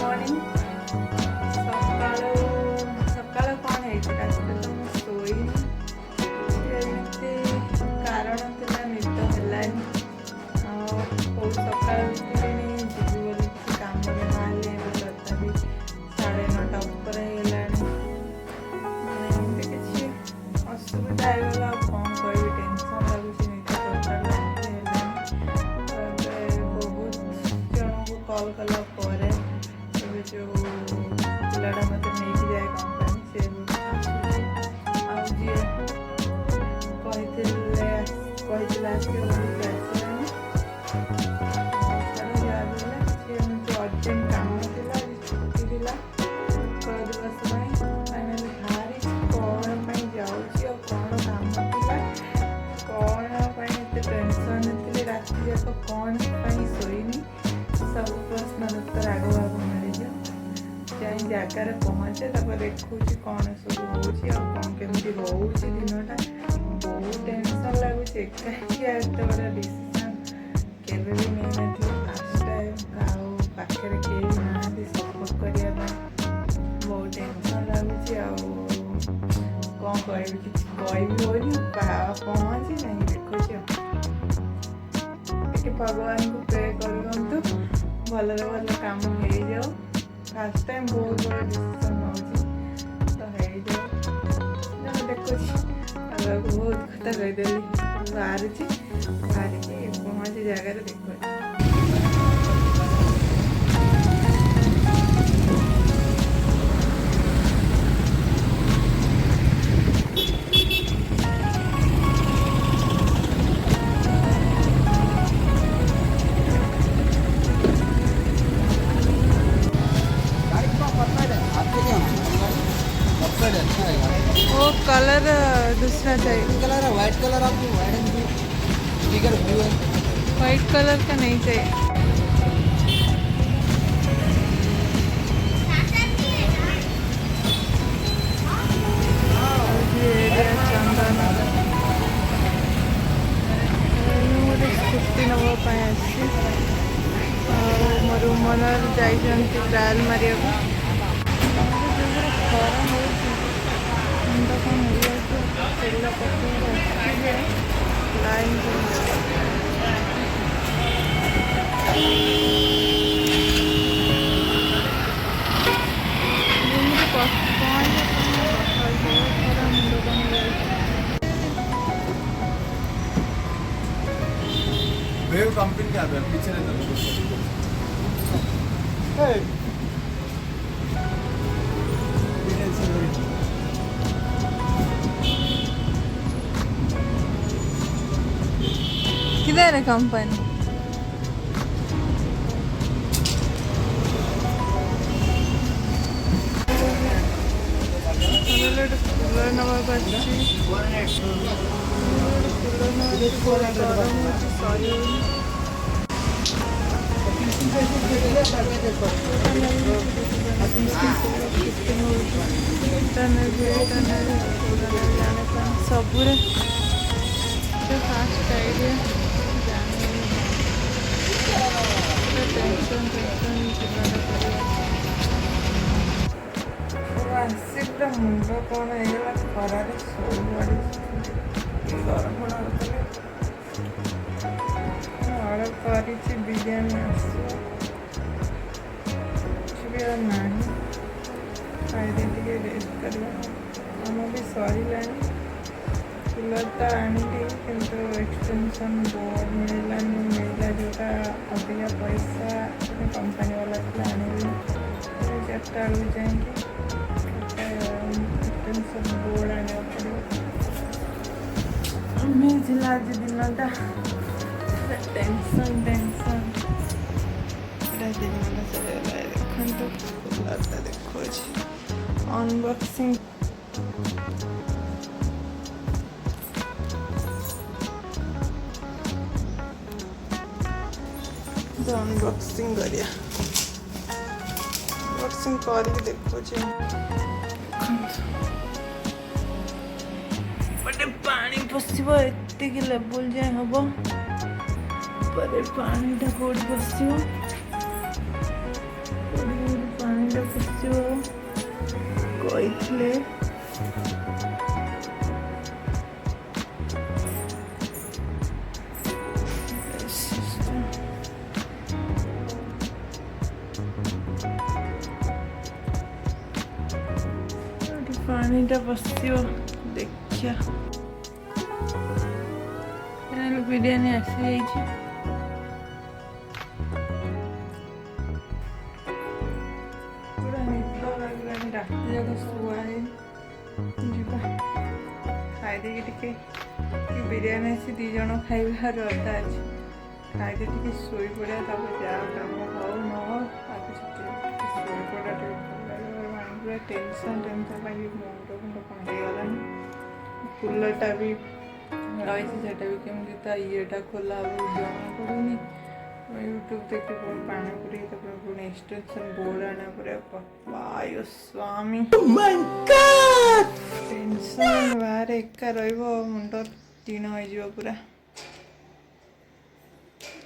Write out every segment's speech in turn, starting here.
Morning सकाळ कौन है तो मैं शोनी कारण था निद है सकाल जीवी कम बाहर तथापि 9:30 उपर किसी असुविधा होगा कौन कह टेंशन लगुच बहुत जन को कॉल कला जो पिलाटा मत नहीं जाए कंपनी से अर्जेंट काम छुट्टी थी दिवस फाइनाली भारी कौन जाऊँगी कौन काम कौन टेंशन थी रात जाक कौन शोनी सब प्रश्न उत्तर आग आग मिल जाए जगार पहुँचे देखुची कौन सब कौन केमी रोचे दिनटा बहुत टेंशन लगुच एकाकिया बड़ा डिसीजन केवे भी नहीं थी फास्ट टाइम पाखे कहीं ना सपोर्ट करने बहुत टेंशन लगुच कौन कह पहुँची नहीं देखुची भगवान को प्रे करूँ भल भल काम हो जाओ फास्ट टाइम बहुत बड़ा डिसीजन हो जाओ देखुची बहुत कथा कहीदेली बाहर पहुँची जगार देख वो कलर दूसरा चाहिए कलर है वाइट कलर आपको white and blue sticker blue है वाइट कलर का नहीं चाहिए स्कूटी नवाई मोर मनर जाइए ट्रायल मारे मुंड कौन तेल पकड़ लाइन वेव कंपनी का पीछे किधर है कंपनी सबुरे फास्ट आइडिया आसी पूरा मुंड कौन होगा खरार गरम अर्डर कर बिरयानी ना खाई रेस्ट कर भी सर कूलर तो आनी किंतु एक्सटेंशन बोर्ड मिलला जोटा अधिका पैसा कंपनी वाला आनी 4टा बेलू जाएंगे एक्सटेंशन बोर्ड आने पड़ो मिलता आज दिनटा टेंशन टेंशन दिनटा चलगला देखो कूलरटा देखो अनबॉक्सिंग अनबॉक्सिंग करिया अनबॉक्सिंग करके देखो बटे पानी पशिबो एतिक लेवल जाए हम पर पानीटा कौट पशिबो ପାଣିଟା ବସିବ ଦେଖିଆ। ବିରିୟାନୀ ଆସିଯାଇଛି। ପୁରା ନିଦ ଲାଗିଲାଣି, ରାତି ଯାକ ଶୁଆ ହେଇନି। ଯିବା ଖାଇଦେଇକି ଟିକେ ବିରିୟାନୀ ଆସି 2 ଜଣ ଖାଇବାର ଅଧା ଅଛି, ଖାଇଦେ ଟିକେ ଶୋଇପଡ଼ିବା, ତାପରେ ଯାହା କାମ ହଉ ନ ହଉ ଆଗକୁ ଟିକେ ଶୋଇପଡ଼ିବା ଟିକେ ଭଲ ଲାଗିବ। ମାଇଣ୍ଡ ପୁରା ଟେନସନ୍ ଲାଗି ମୁଣ୍ଡ ଫୁଣ୍ଡ କ'ଣ ହେଇଗଲାଣି। କୁଲର୍ଟା ବି ରହିଛି, ସେଟା ବି କେମିତି ତା ଇଏଟା ଖୋଲା ହବ ଜଣାପଡ଼ୁନି। ୟୁଟ୍ୟୁବ୍ ଦେଖି ପୁଣି ପାଣି ପୁରେଇ ତାପରେ ପୁଣି ଏକ୍ସଟେନସନ୍ ବୋର୍ଡ଼ ଆଣିବା ପରେ ବାୟ ସ୍ୱାମୀ ଟେନସନ୍ ବାହାରେ ଏକା ରହିବ, ମୁଣ୍ଡ ଟିଣ ହେଇଯିବ ପୁରା।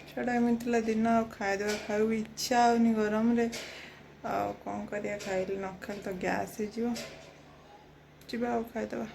ଛଡ଼ା ଏମିତି ଥିଲା ଦିନ, ଆଉ ଖାଇଦେବା ଖାଇବାକୁ ଇଚ୍ଛା ହେଉନି ଗରମରେ। ଆଉ କ'ଣ କରିବା, ଖାଇଲେ ନ ଖାଇଲେ ତ ଗ୍ୟାସ୍ ହେଇଯିବ। ଯିବା ଆଉ ଖାଇଦେବା।